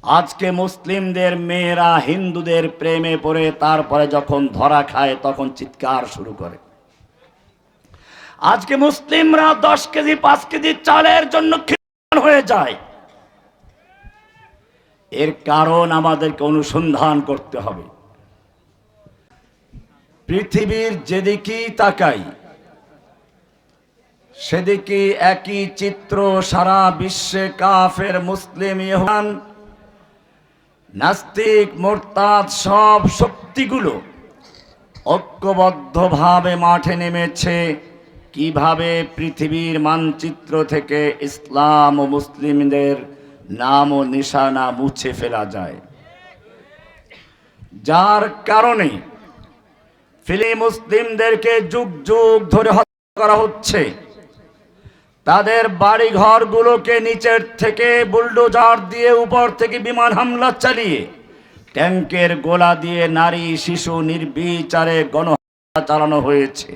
আজকে মুসলিমদের মেয়েরা হিন্দুদের প্রেমে পড়ে তারপরে যখন ধরা খায় তখন চিৎকার শুরু করে। আজকে মুসলিমরা 10 কেজি 5 কেজি চালের জন্য খ্রিস্টান হয়ে যায়। এর কারণ আমাদেরকে অনুসন্ধান করতে হবে। পৃথিবীর যেদিকেই তাকাই সেদিকে একই চিত্র। সারা বিশ্বে কাফের, মুসলিম, ইহুদি, নাস্তিক, মুরতাদ সব শক্তিগুলো ঐক্যবদ্ধভাবে মাঠে নেমেছে কিভাবে পৃথিবীর মানচিত্র থেকে ইসলাম ও মুসলিমদের নাম ও নিশানা মুছে ফেলা যায়। যার কারণে মুসলিমদেরকে যুগ যুগ ধরে হত্যা করা হচ্ছে। তাদের বাড়ি ঘরগুলোকে নিচের থেকে বুলডোজার দিয়ে, উপর থেকে বিমান হামলা চালিয়ে, ট্যাঙ্কের গোলা দিয়ে নারী শিশু নির্বিচারে গণহত্যা চালানো হয়েছে।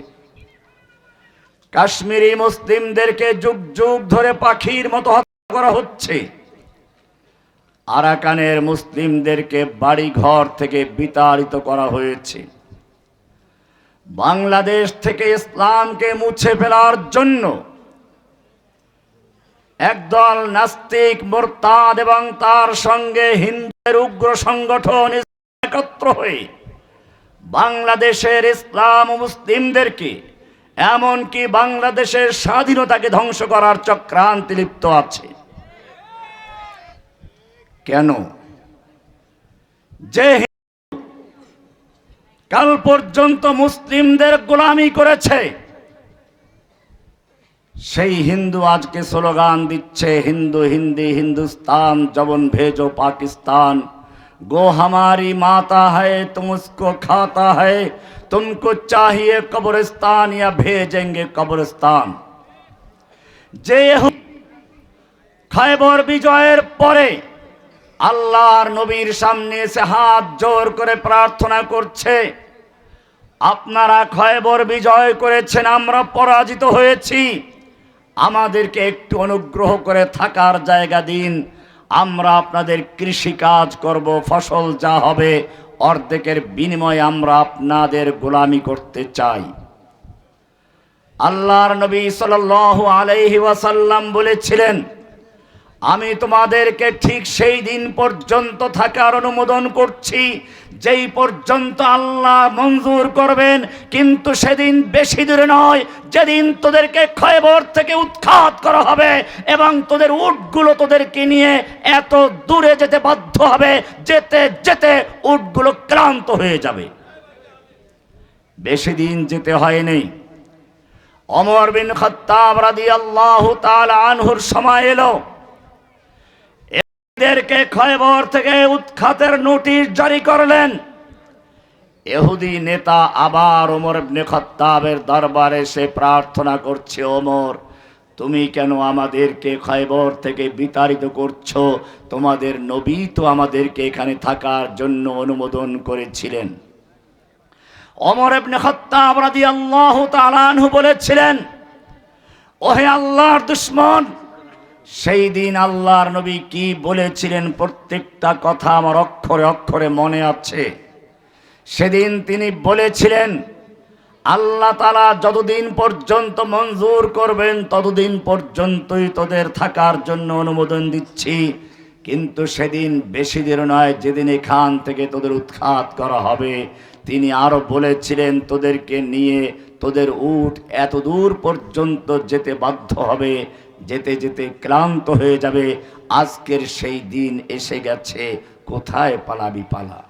কাশ্মীরি মুসলিমদেরকে যুগ যুগ ধরে পাখির মতো হত্যা করা হচ্ছে। আরাকানের মুসলিমদেরকে বাড়ি ঘর থেকে বিতাড়িত করা হয়েছে। বাংলাদেশ থেকে ইসলামকে মুছে ফেলার জন্য একদল নাস্তিক, মুরতাদ এবং তার সঙ্গে হিন্দুদের উগ্র সংগঠন একত্র হয়ে বাংলাদেশের ইসলাম ও মুসলিমদেরকে, এমনকি বাংলাদেশের স্বাধীনতাকে ধ্বংস করার চক্রান্তে লিপ্ত আছে। কেন? যে কাল পর্যন্ত মুসলিমদের গোলামি করেছে সেই হিন্দু আজকে স্লোগান দিচ্ছে, হিন্দু হিন্দি হিন্দুস্তান জবন ভেজো পাকিস্তান, গো हमारी माता है तुम उसको खाता है, तुमको चाहिए कब्रिस्तान या भेजेंगे कब्रिस्तान। যে খয়বর বিজয়ের পরে আল্লাহর নবীর সামনে এসে হাত জোর করে প্রার্থনা করছে, আপনারা খয়বর বিজয় করেছেন, আমরা পরাজিত হয়েছি, আমাদেরকে একটু অনুগ্রহ করে থাকার জায়গা দিন, আমরা আপনাদের কৃষি কাজ করব, ফসল যা হবে অর্ধেকের বিনিময়ে আমরা আপনাদের গোলামি করতে চাই। আল্লাহর নবী সাল্লাল্লাহু আলাইহি ওয়াসাল্লাম বলেছিলেন, আমি তোমাদেরকে ঠিক সেই দিন পর্যন্ত থাকার অনুমোদন করছি যেই পর্যন্ত আল্লাহ মঞ্জুর করবেন, কিন্তু সেদিন বেশি দূরে নয় যেদিন তোদেরকে খয়বর থেকে উৎখাত করা হবে এবং তোদের উটগুলো তোদেরকে নিয়ে এত দূরে যেতে বাধ্য হবে, যেতে যেতে উটগুলো ক্লান্ত হয়ে যাবে। বেশি দিন যেতে হয়নি। ওমর বিন খাত্তাব রাদিয়াল্লাহু তাআলা আনহুর সময় এলো, এদেরকে খয়বর থেকে উৎখাতের নোটিশ জারি করলেন। ইহুদি নেতা আবার ওমর ইবনে খাত্তাবের দরবারে এসে প্রার্থনা করছে, ওমর তুমি কেন আমাদেরকে খয়বর থেকে বিতাড়িত করছো? তোমাদের নবী তো আমাদেরকে এখানে থাকার জন্য অনুমোদন করেছিলেন। ওমর ইবনে খাত্তাব রাদিয়াল্লাহু তাআলা আনহু বলেছিলেন, ওহে আল্লাহর দুশমন, সেই দিন আল্লাহর নবী কি বলেছিলেন প্রত্যেকটা কথা আমার অক্ষরে অক্ষরে মনে আছে। সেদিন তিনি বলেছিলেন, আল্লাহ তাআলা যতদিন পর্যন্ত মঞ্জুর করবেন ততদিন পর্যন্তই তোদের থাকার জন্য অনুমোদন দিচ্ছি, কিন্তু সেদিন বেশি দিন নয় যেদিন এখান থেকে তোদের উৎখাত করা হবে। তিনি আরো বলেছিলেন, তোদেরকে নিয়ে তোদের উট এত দূর পর্যন্ত যেতে বাধ্য হবে, যেতে যেতে ক্লান্ত হয়ে যাবে। আজকের সেই দিন এসে গেছে, কোথায় পালাবি পালা।